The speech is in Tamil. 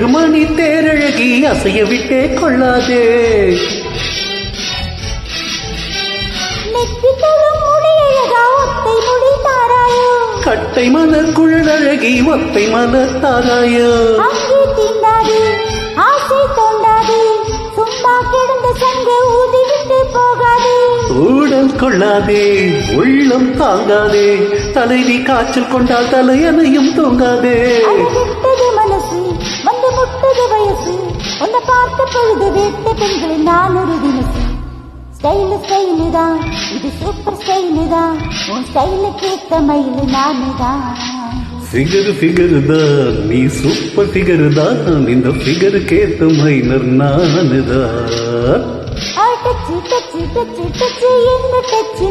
மணி தேரழகி அசைய விட்டே கொள்ளாதே. கட்டை மலர் குழலழகி ஒத்தை மலர் தாராயோ. ஊடல் கொள்ளாதே உள்ளம் தாங்காதே. தலைவி காய்ச்சல் கொண்டால் தலையணையும் தூங்காதே. மனசு வந்து முட்டது வயசு உன்னை பார்த்த பொழுது வேட்ட பெண்களில் நான் ஒரு தினசு. ஸ்டைலு தான் இது சூப்பர் ஸ்டைலு தான் உன் ஸ்டைலுக்கு ஏத்த மயிலு நானு தான். ஃபிகரு தான் நீ சூப்பர் ஃபிகரு தான் இந்த ஃபிகருக்கு ஏத்த மைனர் நானுதான். டச்சு டச்சு டச்சு டச்சு என்ன டச்சு